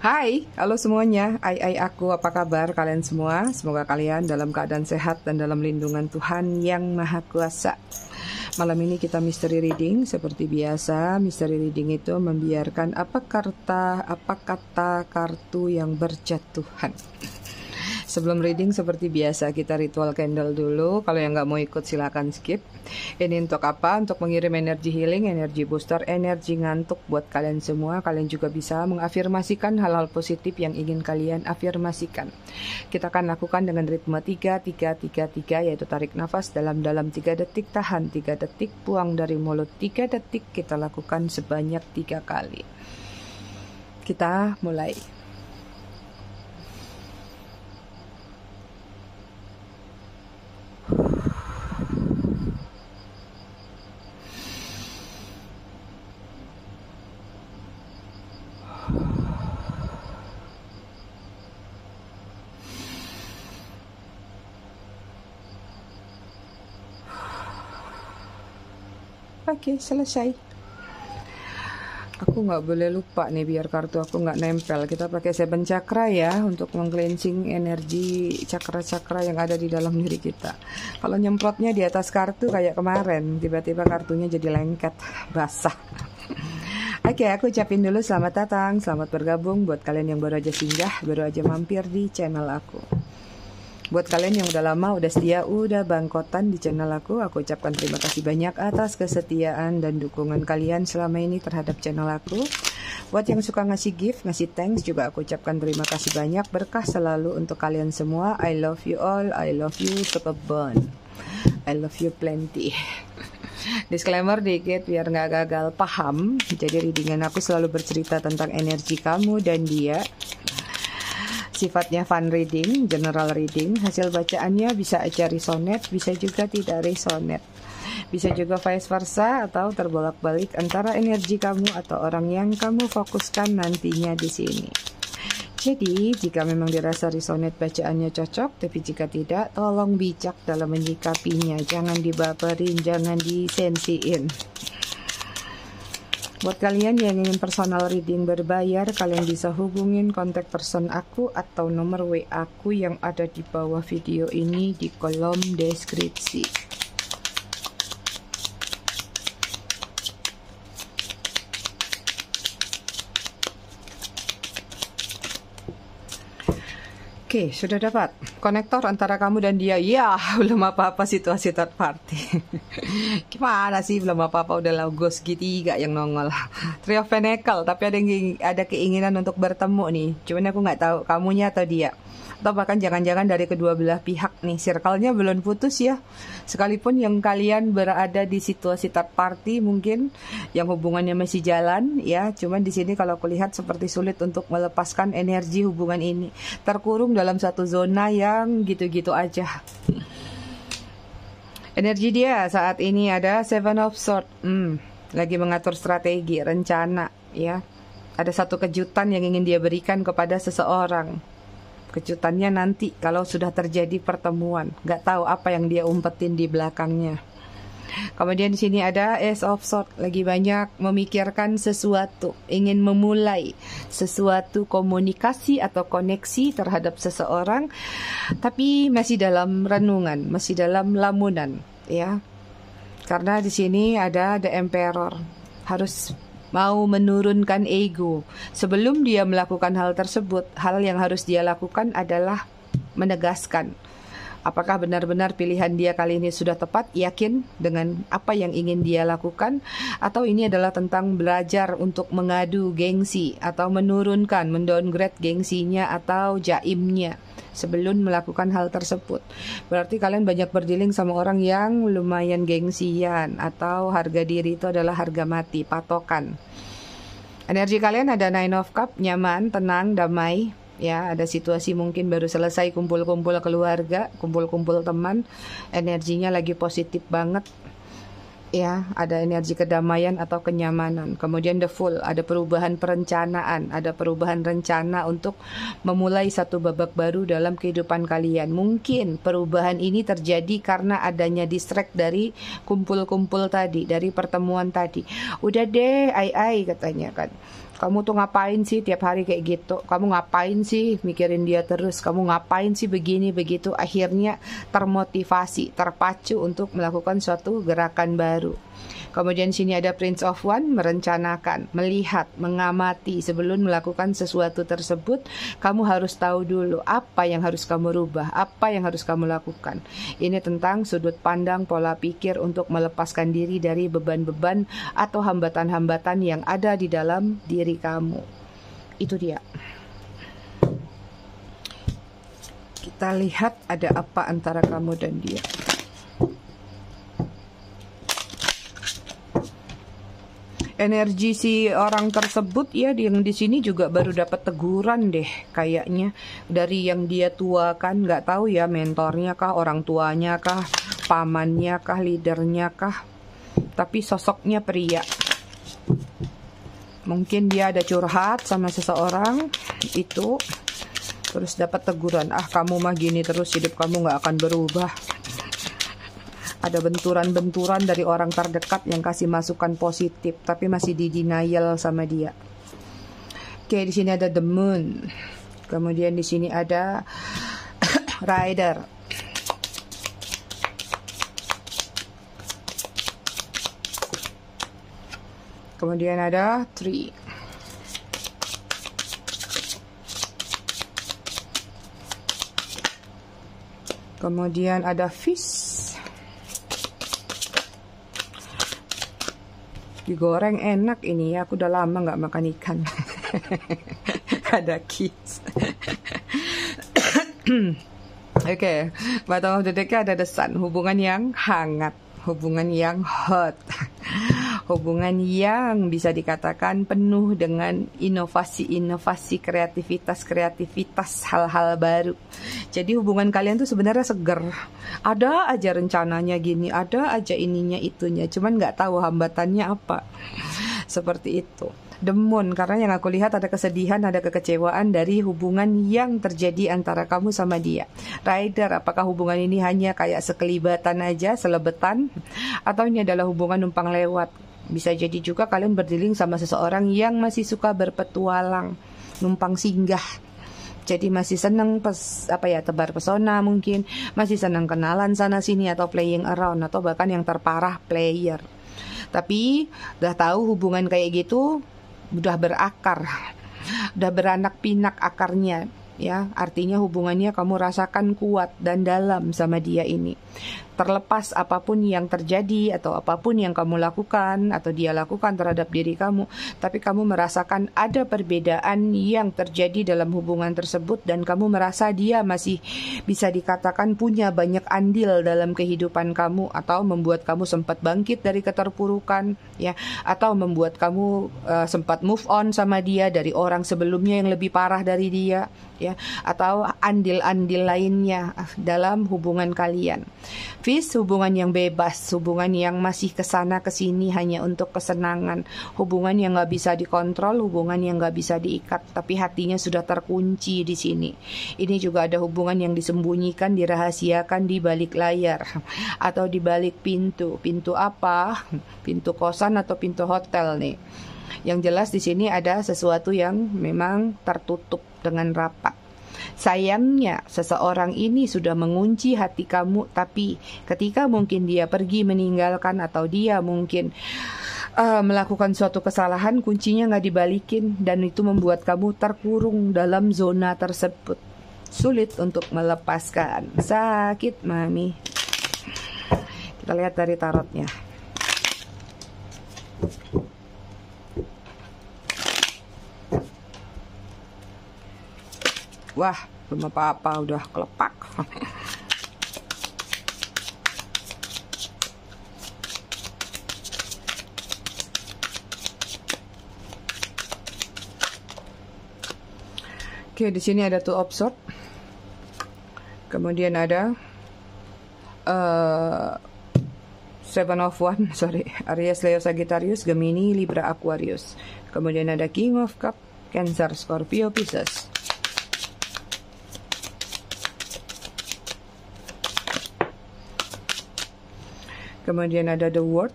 Hai, halo semuanya. Aku, apa kabar kalian semua? Semoga kalian dalam keadaan sehat dan dalam lindungan Tuhan yang Maha Kuasa. Malam ini kita mystery reading. Seperti biasa, mystery reading itu membiarkan apa kata kartu yang berjatuhan. Sebelum reading seperti biasa kita ritual candle dulu. Kalau yang nggak mau ikut silakan skip. Ini untuk apa? Untuk mengirim energi healing, energi booster, energi ngantuk buat kalian semua. Kalian juga bisa mengafirmasikan hal-hal positif yang ingin kalian afirmasikan. Kita akan lakukan dengan ritme 3-3-3-3, yaitu tarik nafas dalam-dalam 3 detik, tahan 3 detik, buang dari mulut 3 detik. Kita lakukan sebanyak 3 kali. Kita mulai. Oke, selesai. Aku nggak boleh lupa nih biar kartu aku nggak nempel. Kita pakai 7 chakra ya untuk meng-cleansing energi chakra-chakra yang ada di dalam diri kita. Kalau nyemprotnya di atas kartu kayak kemarin, tiba-tiba kartunya jadi lengket, basah. Oke, aku ucapin dulu selamat datang, selamat bergabung buat kalian yang baru aja singgah, baru aja mampir di channel aku. Buat kalian yang udah lama, udah setia, udah bangkotan di channel aku ucapkan terima kasih banyak atas kesetiaan dan dukungan kalian selama ini terhadap channel aku. Buat yang suka ngasih gift, ngasih thanks juga aku ucapkan terima kasih banyak, berkah selalu untuk kalian semua. I love you all, I love you Superbon, I love you plenty. Disclaimer dikit biar nggak gagal paham. Jadi readingan aku selalu bercerita tentang energi kamu dan dia. Sifatnya fun reading, general reading. Hasil bacaannya bisa aja resonate, bisa juga tidak resonate. Bisa juga vice versa atau terbolak-balik antara energi kamu atau orang yang kamu fokuskan nantinya di sini. Jadi, jika memang dirasa resonate bacaannya cocok, tapi jika tidak, tolong bijak dalam menyikapinya. Jangan dibaperin, jangan disensiin. Buat kalian yang ingin personal reading berbayar, kalian bisa hubungin kontak person aku atau nomor WA aku yang ada di bawah video ini di kolom deskripsi. Oke, sudah dapat konektor antara kamu dan dia. Ya, belum apa-apa situasi third party. Gimana sih belum apa-apa udah logo segitiga yang nongol. Three of Pentacle, tapi ada keinginan untuk bertemu nih. Cuman aku nggak tahu kamunya atau dia. Atau bahkan jangan-jangan dari kedua belah pihak nih. Circle-nya belum putus ya. Sekalipun yang kalian berada di situasi third party mungkin yang hubungannya masih jalan ya. Cuman di sini kalau aku lihat seperti sulit untuk melepaskan energi hubungan ini. Terkurung dalam satu zona yang gitu-gitu aja. Energi dia saat ini ada Seven of Swords. Lagi mengatur strategi, rencana ya. Ada satu kejutan yang ingin dia berikan kepada seseorang. Kejutannya nanti kalau sudah terjadi pertemuan. Nggak tahu apa yang dia umpetin di belakangnya. Kemudian di sini ada Ace of Swords, lagi banyak memikirkan sesuatu, ingin memulai sesuatu komunikasi atau koneksi terhadap seseorang, tapi masih dalam renungan, masih dalam lamunan, ya. Karena di sini ada The Emperor, harus mau menurunkan ego. Sebelum dia melakukan hal tersebut, hal yang harus dia lakukan adalah menegaskan apakah benar-benar pilihan dia kali ini sudah tepat, yakin dengan apa yang ingin dia lakukan, atau ini adalah tentang belajar untuk mengadu gengsi, atau menurunkan, mendowngrade gengsinya atau jaimnya sebelum melakukan hal tersebut. Berarti kalian banyak berdealing sama orang yang lumayan gengsian, atau harga diri itu adalah harga mati, patokan. Energi kalian ada Nine of Cups, nyaman, tenang, damai. Ya, ada situasi mungkin baru selesai kumpul-kumpul keluarga, kumpul-kumpul teman, energinya lagi positif banget. Ya, ada energi kedamaian atau kenyamanan. Kemudian The Fool, ada perubahan perencanaan, ada perubahan rencana untuk memulai satu babak baru dalam kehidupan kalian. Mungkin perubahan ini terjadi karena adanya distract dari kumpul-kumpul tadi, dari pertemuan tadi. Udah deh, ai katanya kan. Kamu tuh ngapain sih tiap hari kayak gitu? Kamu ngapain sih mikirin dia terus? Kamu ngapain sih begini begitu? Akhirnya termotivasi, terpacu untuk melakukan suatu gerakan baru. Kemudian sini ada Prince of One, merencanakan, melihat, mengamati sebelum melakukan sesuatu tersebut. Kamu harus tahu dulu apa yang harus kamu rubah, apa yang harus kamu lakukan. Ini tentang sudut pandang pola pikir untuk melepaskan diri dari beban-beban atau hambatan-hambatan yang ada di dalam diri kamu. Itu dia. Kita lihat ada apa antara kamu dan dia. Energi si orang tersebut ya, yang di sini juga baru dapat teguran deh kayaknya dari yang dia tuakan, nggak tahu ya, mentornya kah, orang tuanya kah, pamannya kah, leadernya kah, tapi sosoknya pria. Mungkin dia ada curhat sama seseorang itu, terus dapat teguran, ah kamu mah gini terus, hidup kamu nggak akan berubah. Ada benturan-benturan dari orang terdekat yang kasih masukan positif, tapi masih di denial sama dia. Oke, di sini ada The Moon. Kemudian di sini ada Rider. Kemudian ada Tree. Kemudian ada Fish. Digoreng enak ini ya, aku udah lama nggak makan ikan. Ada kiss. Oke, bottom of the deck ada The Sun, hubungan yang hangat, hubungan yang hot, hubungan yang bisa dikatakan penuh dengan inovasi-inovasi, kreativitas hal-hal baru. Jadi hubungan kalian tuh sebenarnya seger. Ada aja rencananya gini, ada aja ininya itunya, cuman nggak tahu hambatannya apa. Seperti itu. The Moon, karena yang aku lihat ada kesedihan, ada kekecewaan dari hubungan yang terjadi antara kamu sama dia. Rider, apakah hubungan ini hanya kayak sekelibatan aja, selebetan, atau ini adalah hubungan numpang lewat? Bisa jadi juga kalian berdealing sama seseorang yang masih suka berpetualang, numpang singgah. Jadi masih senang tebar pesona mungkin, masih senang kenalan sana sini atau playing around, atau bahkan yang terparah player. Tapi udah tahu hubungan kayak gitu udah berakar, udah beranak pinak akarnya, ya artinya hubungannya kamu rasakan kuat dan dalam sama dia ini. Terlepas apapun yang terjadi atau apapun yang kamu lakukan atau dia lakukan terhadap diri kamu, tapi kamu merasakan ada perbedaan yang terjadi dalam hubungan tersebut, dan kamu merasa dia masih bisa dikatakan punya banyak andil dalam kehidupan kamu, atau membuat kamu sempat bangkit dari keterpurukan, ya, atau membuat kamu sempat move on sama dia dari orang sebelumnya yang lebih parah dari dia, ya, atau andil-andil lainnya dalam hubungan kalian. Fish, hubungan yang bebas, hubungan yang masih kesana kesini hanya untuk kesenangan, hubungan yang nggak bisa dikontrol, hubungan yang nggak bisa diikat, tapi hatinya sudah terkunci di sini. Ini juga ada hubungan yang disembunyikan, dirahasiakan di balik layar atau di balik pintu. Pintu apa? Pintu kosan atau pintu hotel nih. Yang jelas di sini ada sesuatu yang memang tertutup dengan rapat. Sayangnya seseorang ini sudah mengunci hati kamu, tapi ketika mungkin dia pergi meninggalkan atau dia mungkin melakukan suatu kesalahan, kuncinya nggak dibalikin, dan itu membuat kamu terkurung dalam zona tersebut. Sulit untuk melepaskan. Sakit, Mami. Kita lihat dari tarotnya. Wah, belum apa-apa udah kelepak. Oke, di sini ada Two of Swords. Kemudian ada Seven of One, Aries, Leo, Sagittarius, Gemini, Libra, Aquarius. Kemudian ada King of Cup, Cancer, Scorpio, Pisces. Kemudian ada The World.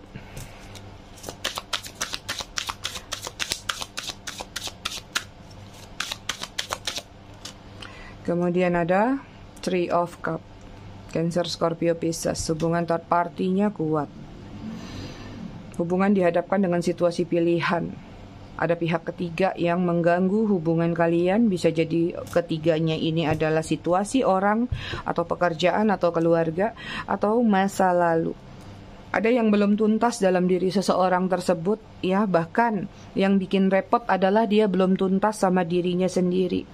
Kemudian ada Three of Cup, Cancer, Scorpio, Pisces. Hubungan third party-nya kuat. Hubungan dihadapkan dengan situasi pilihan. Ada pihak ketiga yang mengganggu hubungan kalian. Bisa jadi ketiganya ini adalah situasi orang, atau pekerjaan, atau keluarga, atau masa lalu. Ada yang belum tuntas dalam diri seseorang tersebut, ya. Bahkan yang bikin repot adalah dia belum tuntas sama dirinya sendiri.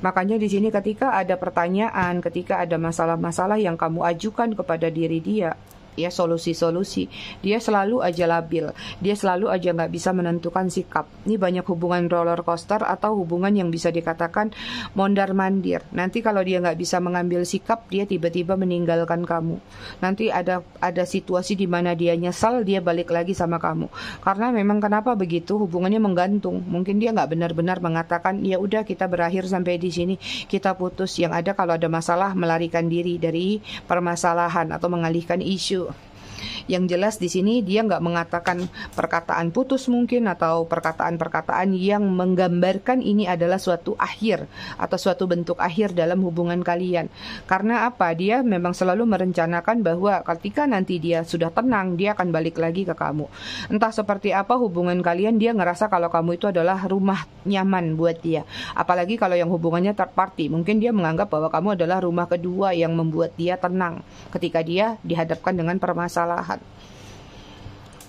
Makanya di sini ketika ada pertanyaan, ketika ada masalah-masalah yang kamu ajukan kepada diri dia, ya, solusi-solusi, dia selalu aja labil, dia selalu aja nggak bisa menentukan sikap. Ini banyak hubungan roller coaster atau hubungan yang bisa dikatakan mondar-mandir. Nanti kalau dia nggak bisa mengambil sikap, dia tiba-tiba meninggalkan kamu. Nanti ada situasi di mana dia nyesal, dia balik lagi sama kamu. Karena memang kenapa begitu, hubungannya menggantung. Mungkin dia nggak benar-benar mengatakan, ya udah kita berakhir sampai di sini, kita putus. Yang ada kalau ada masalah melarikan diri dari permasalahan atau mengalihkan isu. Yang jelas di sini dia nggak mengatakan perkataan putus mungkin, atau perkataan-perkataan yang menggambarkan ini adalah suatu akhir atau suatu bentuk akhir dalam hubungan kalian. Karena apa? Dia memang selalu merencanakan bahwa ketika nanti dia sudah tenang, dia akan balik lagi ke kamu. Entah seperti apa hubungan kalian, dia ngerasa kalau kamu itu adalah rumah nyaman buat dia. Apalagi kalau yang hubungannya third party, mungkin dia menganggap bahwa kamu adalah rumah kedua yang membuat dia tenang ketika dia dihadapkan dengan permasalahan.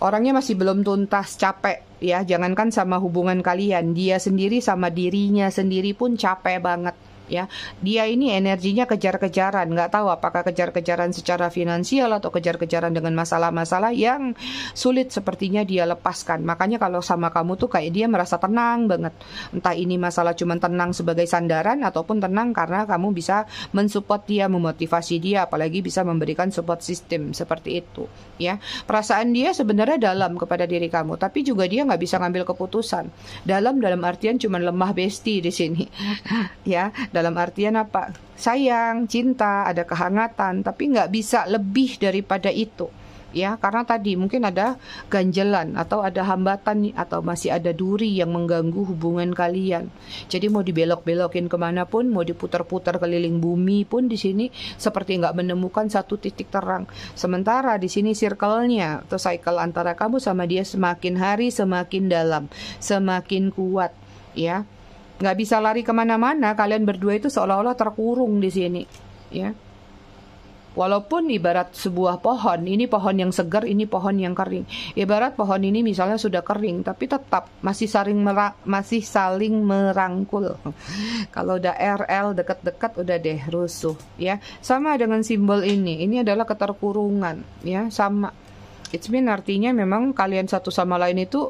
Orangnya masih belum tuntas, capek, ya. Jangankan sama hubungan kalian, dia sendiri sama dirinya sendiri pun capek banget, ya. Dia ini energinya kejar-kejaran, nggak tahu apakah kejar-kejaran secara finansial atau kejar-kejaran dengan masalah-masalah yang sulit sepertinya dia lepaskan. Makanya kalau sama kamu tuh kayak dia merasa tenang banget. Entah ini masalah cuman tenang sebagai sandaran, ataupun tenang karena kamu bisa mensupport dia, memotivasi dia, apalagi bisa memberikan support system seperti itu, ya. Perasaan dia sebenarnya dalam kepada diri kamu, tapi juga dia nggak bisa ngambil keputusan. Dalam artian cuman lemah besti di sini, ya. Dalam artian apa? Sayang, cinta, ada kehangatan, tapi nggak bisa lebih daripada itu, ya. Karena tadi mungkin ada ganjelan atau ada hambatan atau masih ada duri yang mengganggu hubungan kalian. Jadi mau dibelok-belokin kemanapun, mau diputar-putar keliling bumi pun di sini seperti nggak menemukan satu titik terang. Sementara di sini circle-nya atau cycle antara kamu sama dia semakin hari semakin dalam, semakin kuat, ya. Nggak bisa lari kemana-mana, kalian berdua itu seolah-olah terkurung di sini, ya. Walaupun ibarat sebuah pohon, ini pohon yang segar, ini pohon yang kering. Ibarat pohon ini misalnya sudah kering, tapi tetap masih saling merangkul. Kalau udah RL dekat-dekat udah deh rusuh, ya. Sama dengan simbol ini adalah keterkurungan, ya, sama. It's mean artinya memang kalian satu sama lain itu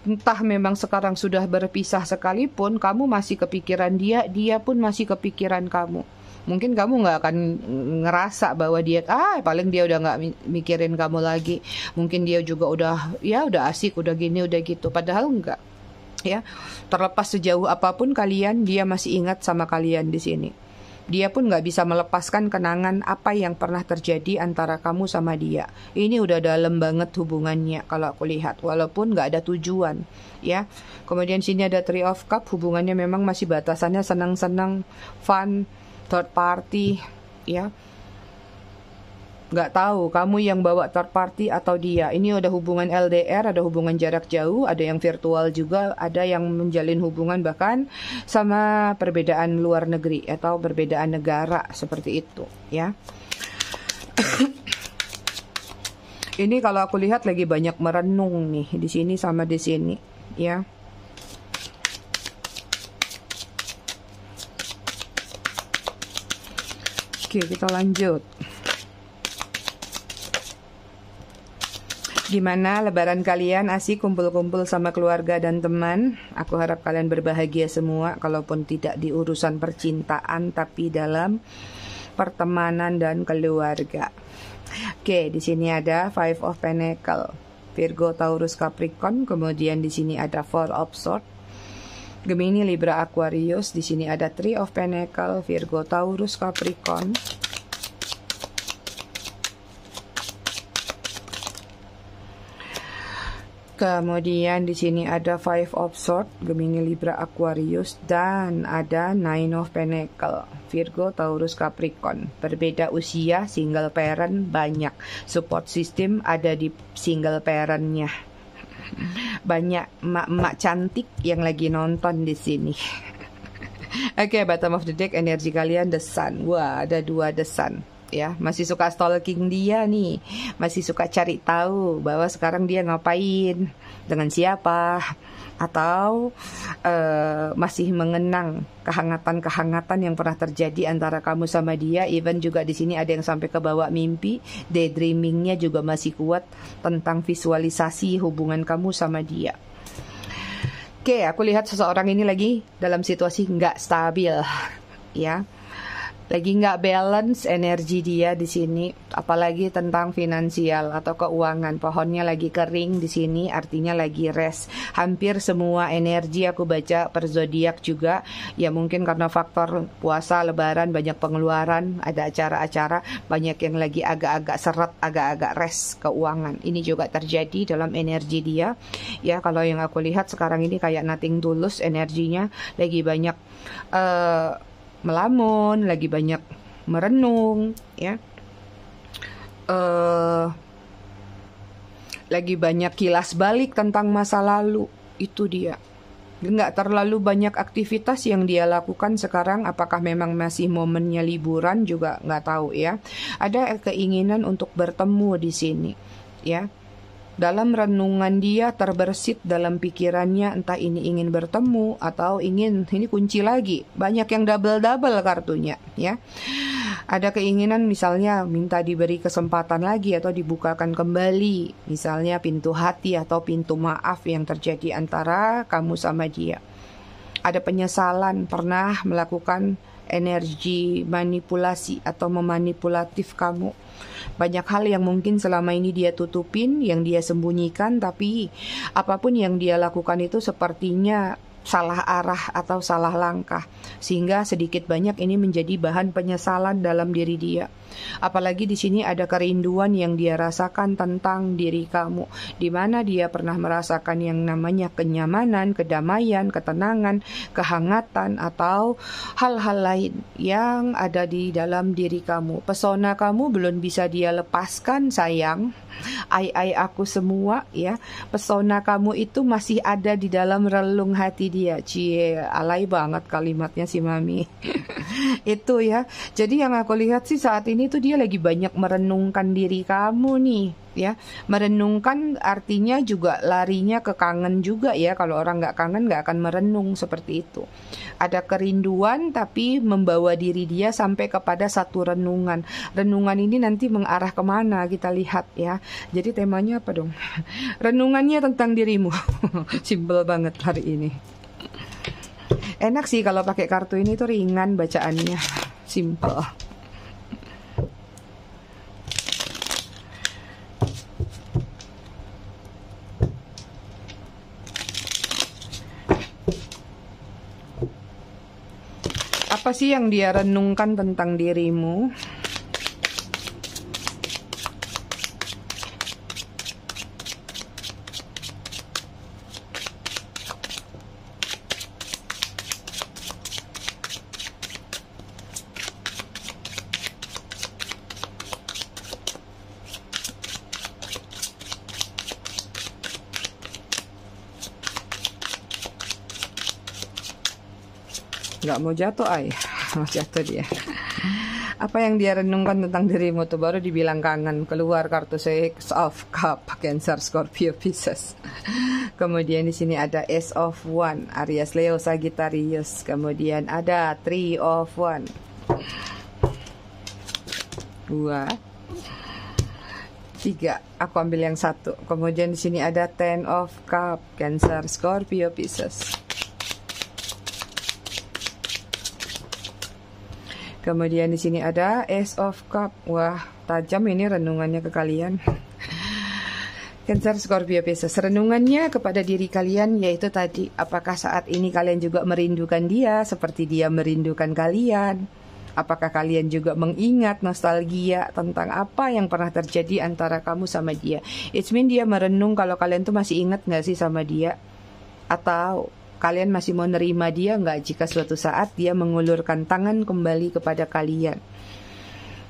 entah memang sekarang sudah berpisah sekalipun, kamu masih kepikiran dia, dia pun masih kepikiran kamu. Mungkin kamu nggak akan ngerasa bahwa dia, paling dia udah nggak mikirin kamu lagi. Mungkin dia juga udah asik, udah gini, udah gitu. Padahal enggak, ya. Terlepas sejauh apapun kalian, dia masih ingat sama kalian di sini. Dia pun nggak bisa melepaskan kenangan apa yang pernah terjadi antara kamu sama dia. Ini udah dalam banget hubungannya kalau aku lihat, walaupun nggak ada tujuan, ya. Kemudian sini ada Three of Cup, hubungannya memang masih batasannya senang-senang, fun, third party, ya. Nggak tahu kamu yang bawa third party atau dia. Ini ada hubungan LDR, ada hubungan jarak jauh, ada yang virtual juga, ada yang menjalin hubungan bahkan sama perbedaan luar negeri atau perbedaan negara seperti itu, ya. Ini kalau aku lihat lagi banyak merenung nih di sini sama di sini, ya. Oke, kita lanjut. Gimana lebaran kalian? Asik kumpul-kumpul sama keluarga dan teman. Aku harap kalian berbahagia semua, kalaupun tidak di urusan percintaan tapi dalam pertemanan dan keluarga. Oke, di sini ada Five of Pentacles, Virgo, Taurus, Capricorn. Kemudian di sini ada Four of Swords, Gemini, Libra, Aquarius. Di sini ada Three of Pentacles, Virgo, Taurus, Capricorn. Kemudian di sini ada Five of Swords, Gemini, Libra, Aquarius, dan ada Nine of Pentacle, Virgo, Taurus, Capricorn. Berbeda usia, single parent banyak. Support system ada di single parentnya. Banyak emak-emak cantik yang lagi nonton di sini. Oke, bottom of the deck, energi kalian The Sun. Wah, ada 2 The Sun. Ya, masih suka stalking dia nih, masih suka cari tahu bahwa sekarang dia ngapain, dengan siapa, atau masih mengenang kehangatan-kehangatan yang pernah terjadi antara kamu sama dia. Even juga di sini ada yang sampai ke bawah mimpi, daydreamingnya juga masih kuat tentang visualisasi hubungan kamu sama dia. Oke, aku lihat seseorang ini lagi dalam situasi nggak stabil, ya. Lagi nggak balance energi dia di sini, apalagi tentang finansial atau keuangan. Pohonnya lagi kering di sini, artinya lagi rest. Hampir semua energi aku baca per zodiak juga, ya mungkin karena faktor puasa, lebaran, banyak pengeluaran, ada acara-acara, banyak yang lagi agak-agak seret, agak-agak rest keuangan. Ini juga terjadi dalam energi dia. Ya, kalau yang aku lihat sekarang ini kayak nothing tulus energinya, lagi banyak melamun, lagi banyak merenung, ya, lagi banyak kilas balik tentang masa lalu. Itu dia, nggak terlalu banyak aktivitas yang dia lakukan sekarang. Apakah memang masih momennya liburan juga nggak tahu, ya. Ada keinginan untuk bertemu di sini, ya. Dalam renungan dia terbersit dalam pikirannya, entah ini ingin bertemu atau ingin, ini kunci lagi, banyak yang double-double kartunya, ya. Ada keinginan misalnya minta diberi kesempatan lagi atau dibukakan kembali, misalnya pintu hati atau pintu maaf yang terjadi antara kamu sama dia. Ada penyesalan pernah melakukan energi manipulasi atau memanipulatif kamu. Banyak hal yang mungkin selama ini dia tutupin, yang dia sembunyikan, tapi apapun yang dia lakukan itu sepertinya salah arah atau salah langkah, sehingga sedikit banyak ini menjadi bahan penyesalan dalam diri dia. Apalagi di sini ada kerinduan yang dia rasakan tentang diri kamu, di mana dia pernah merasakan yang namanya kenyamanan, kedamaian, ketenangan, kehangatan, atau hal-hal lain yang ada di dalam diri kamu. Pesona kamu belum bisa dia lepaskan, sayang. Ai aku semua, ya. Pesona kamu itu masih ada di dalam relung hati dia. Cie, alay banget kalimatnya si Mami. Itu, ya. Jadi yang aku lihat sih saat ini tuh dia lagi banyak merenungkan diri kamu nih, ya. Merenungkan artinya juga larinya ke kangen juga, ya. Kalau orang nggak kangen nggak akan merenung seperti itu. Ada kerinduan tapi membawa diri dia sampai kepada satu renungan. Renungan ini nanti mengarah kemana kita lihat, ya. Jadi temanya apa dong? Renungannya tentang dirimu. Simple banget hari ini. Enak sih kalau pakai kartu ini tuh ringan bacaannya. Simple. Apa sih yang dia renungkan tentang dirimu? Nggak mau jatuh, mau jatuh dia. Apa yang dia renungkan tentang dirimu tuh, baru dibilang kangen, keluar kartu Six of Cup, Cancer, Scorpio, Pisces. Kemudian di sini ada Ace of One, Aries, Leo, Sagittarius. Kemudian ada Three of One, 2, 3. Aku ambil yang 1. Kemudian di sini ada Ten of Cup, Cancer, Scorpio, Pisces. Kemudian di sini ada Ace of Cup. Wah, tajam ini renungannya ke kalian. Cancer, Scorpio, Pisces. Renungannya kepada diri kalian yaitu tadi, apakah saat ini kalian juga merindukan dia seperti dia merindukan kalian? Apakah kalian juga mengingat nostalgia tentang apa yang pernah terjadi antara kamu sama dia? It's mean dia merenung kalau kalian tuh masih ingat nggak sih sama dia? Atau kalian masih mau nerima dia nggak jika suatu saat dia mengulurkan tangan kembali kepada kalian?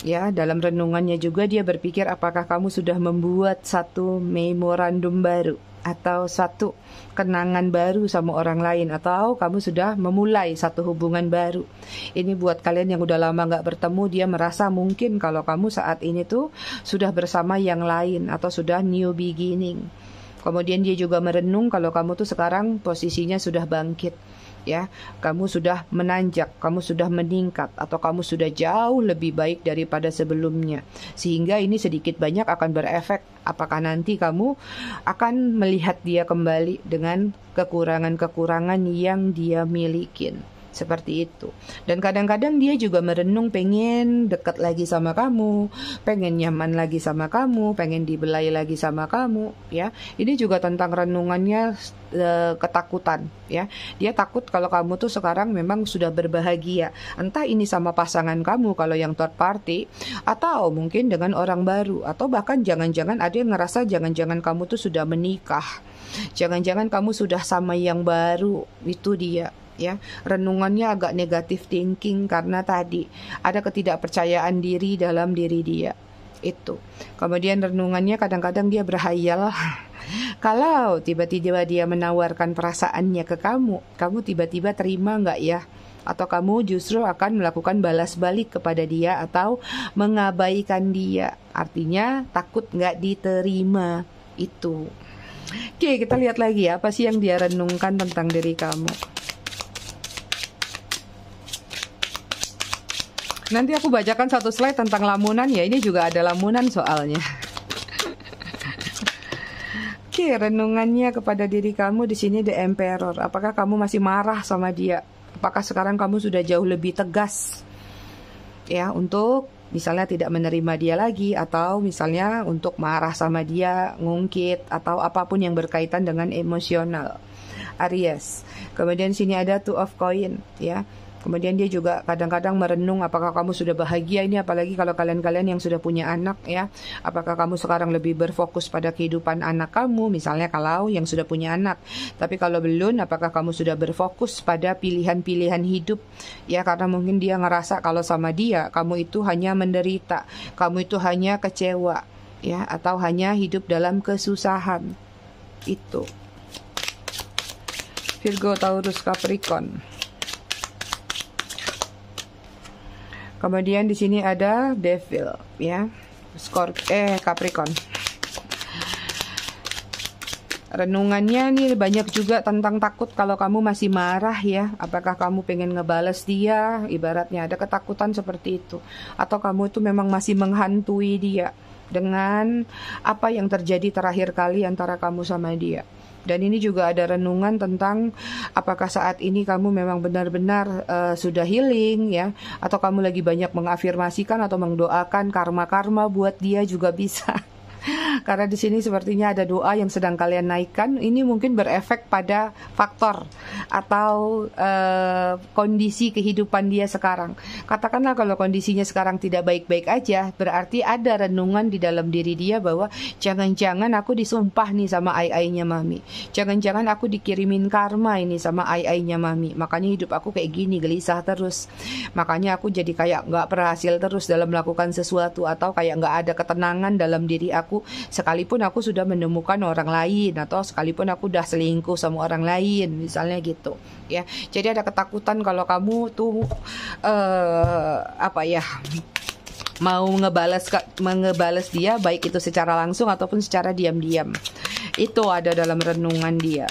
Ya, dalam renungannya juga dia berpikir apakah kamu sudah membuat satu memorandum baru atau satu kenangan baru sama orang lain, atau kamu sudah memulai satu hubungan baru. Ini buat kalian yang udah lama nggak bertemu, dia merasa mungkin kalau kamu saat ini tuh sudah bersama yang lain atau sudah new beginning. Kemudian dia juga merenung kalau kamu tuh sekarang posisinya sudah bangkit. Ya, kamu sudah menanjak, kamu sudah meningkat, atau kamu sudah jauh lebih baik daripada sebelumnya. Sehingga ini sedikit banyak akan berefek. Apakah nanti kamu akan melihat dia kembali dengan kekurangan-kekurangan yang dia milikin. Seperti itu. Dan kadang-kadang dia juga merenung pengen dekat lagi sama kamu, pengen nyaman lagi sama kamu, pengen dibelai lagi sama kamu, ya. Ini juga tentang renungannya ketakutan, ya. Dia takut kalau kamu tuh sekarang memang sudah berbahagia, entah ini sama pasangan kamu kalau yang third party, atau mungkin dengan orang baru, atau bahkan jangan-jangan ada yang ngerasa jangan-jangan kamu tuh sudah menikah, jangan-jangan kamu sudah sama yang baru. Itu dia. Ya, renungannya agak negatif thinking karena tadi ada ketidakpercayaan diri dalam diri dia. Itu. Kemudian renungannya kadang-kadang dia berhayal kalau tiba-tiba dia menawarkan perasaannya ke kamu, kamu tiba-tiba terima nggak ya? Atau kamu justru akan melakukan balas balik kepada dia atau mengabaikan dia. Artinya takut nggak diterima. Itu. Oke, kita lihat lagi ya, apa sih yang dia renungkan tentang diri kamu. Nanti aku bacakan satu slide tentang lamunan ya. Ini juga ada lamunan soalnya. Oke, renungannya kepada diri kamu di sini The Emperor. Apakah kamu masih marah sama dia? Apakah sekarang kamu sudah jauh lebih tegas? Ya, untuk misalnya tidak menerima dia lagi, atau misalnya untuk marah sama dia, ngungkit, atau apapun yang berkaitan dengan emosional. Aries. Kemudian sini ada Two of Coin, ya. Kemudian dia juga kadang-kadang merenung apakah kamu sudah bahagia ini, apalagi kalau kalian-kalian yang sudah punya anak, ya. Apakah kamu sekarang lebih berfokus pada kehidupan anak kamu, misalnya kalau yang sudah punya anak. Tapi kalau belum, apakah kamu sudah berfokus pada pilihan-pilihan hidup, ya, karena mungkin dia ngerasa kalau sama dia kamu itu hanya menderita, kamu itu hanya kecewa, ya, atau hanya hidup dalam kesusahan. Itu. Virgo, Taurus, Capricorn. Kemudian di sini ada Devil, ya. Capricorn. Renungannya nih banyak juga tentang takut kalau kamu masih marah, ya. Apakah kamu pengen ngebales dia? Ibaratnya ada ketakutan seperti itu. Atau kamu itu memang masih menghantui dia dengan apa yang terjadi terakhir kali antara kamu sama dia. Dan ini juga ada renungan tentang apakah saat ini kamu memang benar-benar sudah healing, ya, atau kamu lagi banyak mengafirmasikan atau mendoakan karma-karma buat dia juga bisa. Karena di sini sepertinya ada doa yang sedang kalian naikkan. Ini mungkin berefek pada faktor atau kondisi kehidupan dia sekarang. Katakanlah kalau kondisinya sekarang tidak baik-baik aja, berarti ada renungan di dalam diri dia bahwa jangan-jangan aku disumpah nih sama ai-ainya mami. Jangan-jangan aku dikirimin karma ini sama ai-ainya mami. Makanya hidup aku kayak gini, gelisah terus. Makanya aku jadi kayak nggak berhasil terus dalam melakukan sesuatu, atau kayak nggak ada ketenangan dalam diri aku. Sekalipun aku sudah menemukan orang lain, atau sekalipun aku udah selingkuh sama orang lain, misalnya gitu, ya. Jadi ada ketakutan kalau kamu tuh mau ngebales dia, baik itu secara langsung ataupun secara diam-diam. Itu ada dalam renungan dia.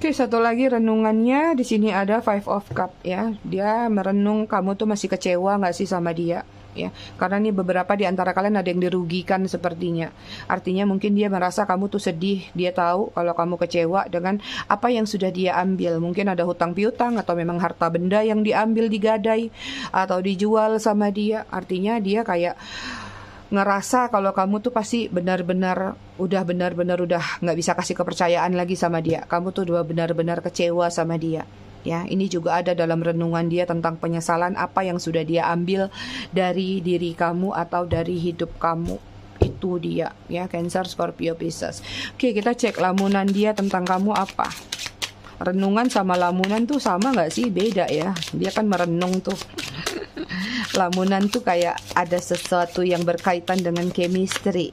Oke, satu lagi renungannya di sini ada Five of Cup, ya. Dia merenung kamu tuh masih kecewa nggak sih sama dia, ya. Karena nih beberapa di antara kalian ada yang dirugikan sepertinya. Artinya mungkin dia merasa kamu tuh sedih. Dia tahu kalau kamu kecewa dengan apa yang sudah dia ambil. Mungkin ada hutang piutang atau memang harta benda yang diambil, digadai atau dijual sama dia. Artinya dia kayak ngerasa kalau kamu tuh pasti benar-benar udah nggak bisa kasih kepercayaan lagi sama dia. Kamu tuh udah benar-benar kecewa sama dia. Ya, ini juga ada dalam renungan dia tentang penyesalan apa yang sudah dia ambil dari diri kamu atau dari hidup kamu. Itu dia, ya, Cancer, Scorpio, Pisces. Oke, kita cek lamunan dia tentang kamu apa. Renungan sama lamunan tuh sama nggak sih? Beda ya. Dia kan merenung tuh. Lamunan tuh kayak ada sesuatu yang berkaitan dengan chemistry.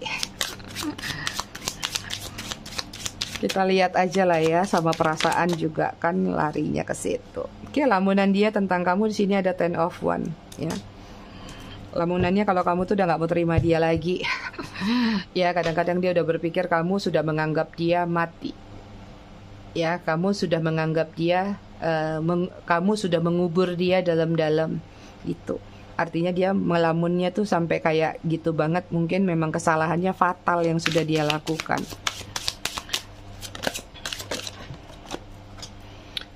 Kita lihat aja lah ya, sama perasaan juga kan larinya ke situ. Oke, lamunan dia tentang kamu di sini ada Ten of Wands, ya. Lamunannya kalau kamu tuh udah nggak mau terima dia lagi. Ya, kadang-kadang dia udah berpikir kamu sudah menganggap dia mati. Ya, kamu sudah menganggap dia, kamu sudah mengubur dia dalam-dalam itu. Artinya dia melamunnya tuh sampai kayak gitu banget. Mungkin memang kesalahannya fatal yang sudah dia lakukan.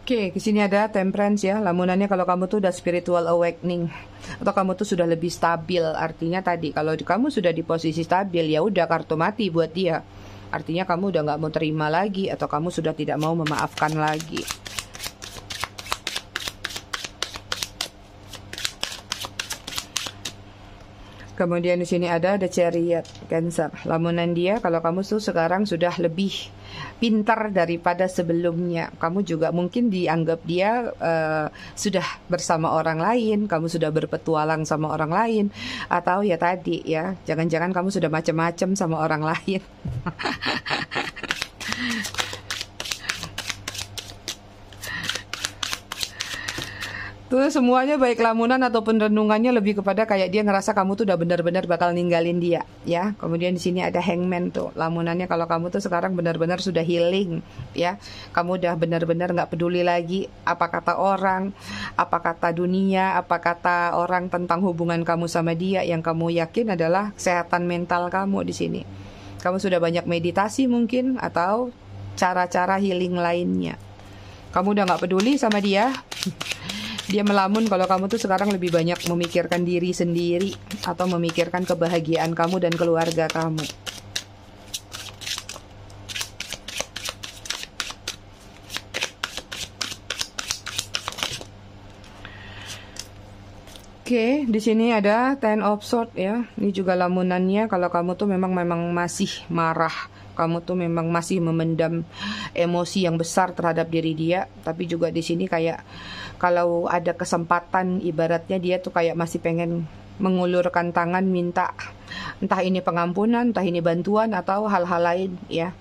Oke, di sini ada Temperance ya. Lamunannya kalau kamu tuh udah spiritual awakening atau kamu tuh sudah lebih stabil. Artinya tadi kalau kamu sudah di posisi stabil, ya udah kartu mati buat dia. Artinya kamu udah nggak mau terima lagi atau kamu sudah tidak mau memaafkan lagi. Kemudian di sini ada The Chariot, Cancer. Lamunan dia kalau kamu tuh sekarang sudah lebih pintar daripada sebelumnya. Kamu juga mungkin dianggap dia sudah bersama orang lain, kamu sudah berpetualang sama orang lain, atau ya tadi ya, jangan-jangan kamu sudah macam-macam sama orang lain. Tuh semuanya baik lamunan ataupun renungannya lebih kepada kayak dia ngerasa kamu tuh udah benar-benar bakal ninggalin dia, ya. Kemudian di sini ada Hangman tuh. Lamunannya kalau kamu tuh sekarang benar-benar sudah healing, ya. Kamu udah benar-benar nggak peduli lagi apa kata orang, apa kata dunia, apa kata orang tentang hubungan kamu sama dia. Yang kamu yakin adalah kesehatan mental kamu di sini. Kamu sudah banyak meditasi mungkin atau cara-cara healing lainnya. Kamu udah nggak peduli sama dia. Dia melamun kalau kamu tuh sekarang lebih banyak memikirkan diri sendiri atau memikirkan kebahagiaan kamu dan keluarga kamu. Oke, di sini ada Ten of Swords ya. Ini juga lamunannya kalau kamu tuh memang masih marah. Kamu tuh memang masih memendam emosi yang besar terhadap diri dia, tapi juga di sini kayak kalau ada kesempatan ibaratnya dia tuh kayak masih pengen mengulurkan tangan minta entah ini pengampunan, entah ini bantuan atau hal-hal lain ya.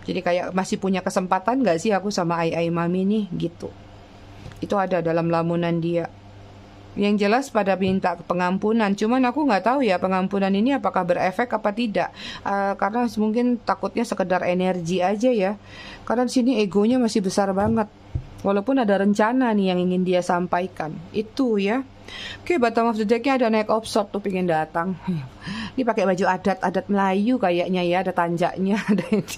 Jadi kayak masih punya kesempatan gak sih aku sama ai mami nih gitu. Itu ada dalam lamunan dia. Yang jelas pada minta pengampunan, cuman aku nggak tahu ya pengampunan ini apakah berefek apa tidak, karena mungkin takutnya sekedar energi aja ya, karena di sini egonya masih besar banget, walaupun ada rencana nih yang ingin dia sampaikan, itu ya. Oke, bottom of the decknya ada Knight of Swords tuh pengen datang. Ini pakai baju adat Melayu kayaknya ya, ada tanjaknya, ada ini.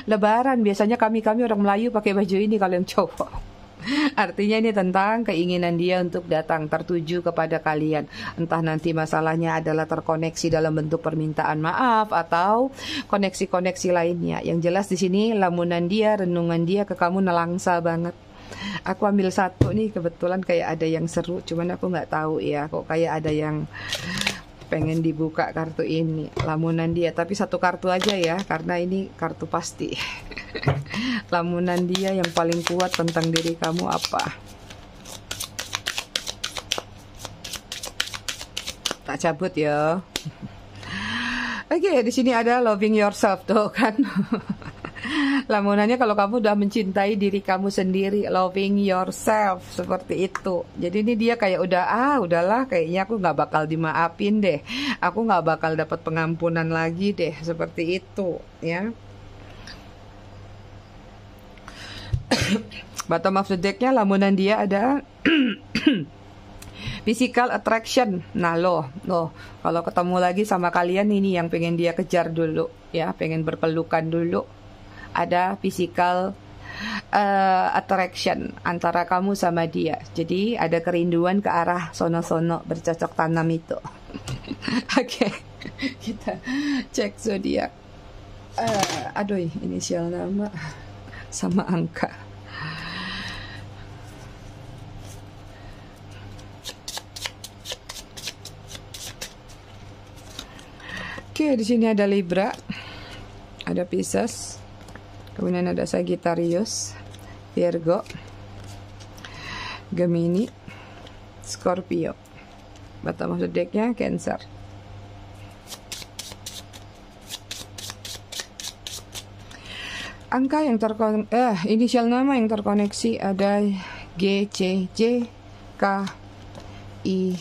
Lebaran biasanya kami orang Melayu pakai baju ini kalau yang cowok. Artinya ini tentang keinginan dia untuk datang tertuju kepada kalian. Entah nanti masalahnya adalah terkoneksi dalam bentuk permintaan maaf atau koneksi-koneksi lainnya. Yang jelas di sini lamunan dia, renungan dia ke kamu nelangsa banget. Aku ambil satu nih, kebetulan kayak ada yang seru, cuman aku nggak tahu ya, kok kayak ada yang pengen dibuka kartu ini, lamunan dia, tapi satu kartu aja ya, karena ini kartu pasti. Lamunan dia yang paling kuat tentang diri kamu apa? Tak cabut ya. Oke, di sini ada loving yourself tuh kan. Lamunannya kalau kamu udah mencintai diri kamu sendiri, loving yourself, seperti itu. Jadi ini dia kayak udahlah, kayaknya aku nggak bakal dimaafin deh, aku nggak bakal dapat pengampunan lagi deh, seperti itu ya. Bottom of the decknya lamunan dia ada physical attraction. Nah loh, kalau ketemu lagi sama kalian ini yang pengen dia kejar dulu ya, pengen berpelukan dulu. Ada physical attraction antara kamu sama dia. Jadi ada kerinduan ke arah sono-sono bercocok tanam itu. Oke. Kita cek zodiak. Aduh, inisial nama sama angka. Oke, di sini ada Libra, ada Pisces, kemudian ada Sagittarius, Virgo, Gemini, Scorpio. Bottom of the deck-nya Cancer. Angka yang inisial nama yang terkoneksi ada G, C, J, K, I,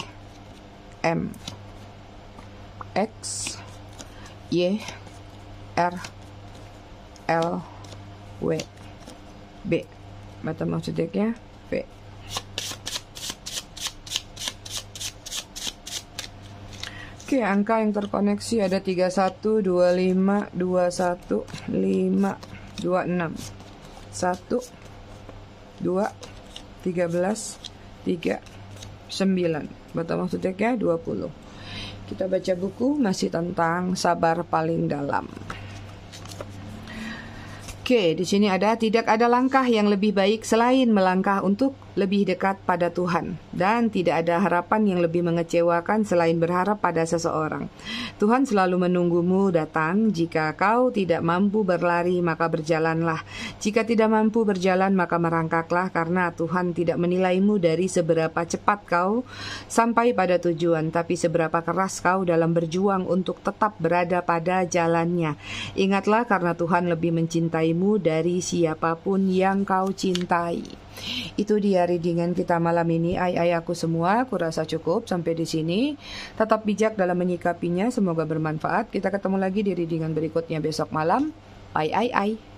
M, X, Y, R, L, W, B. Bottom of the deck-nya V. Oke, angka yang terkoneksi ada 31, 25, 21, 5, 26, 1, 2, 13, 3, 9. Bottom of the deck-nya 20. Kita baca buku masih tentang sabar paling dalam. Oke, di sini ada tidak ada langkah yang lebih baik selain melangkah untuk lebih dekat pada Tuhan, dan tidak ada harapan yang lebih mengecewakan selain berharap pada seseorang. Tuhan selalu menunggumu datang. Jika kau tidak mampu berlari, maka berjalanlah. Jika tidak mampu berjalan, maka merangkaklah, karena Tuhan tidak menilaimu dari seberapa cepat kau sampai pada tujuan, tapi seberapa keras kau dalam berjuang untuk tetap berada pada jalannya. Ingatlah, karena Tuhan lebih mencintaimu dari siapapun yang kau cintai. Itu dia readingan kita malam ini. Aku semua, aku rasa cukup sampai di sini. Tetap bijak dalam menyikapinya, semoga bermanfaat. Kita ketemu lagi di readingan berikutnya besok malam. Bye.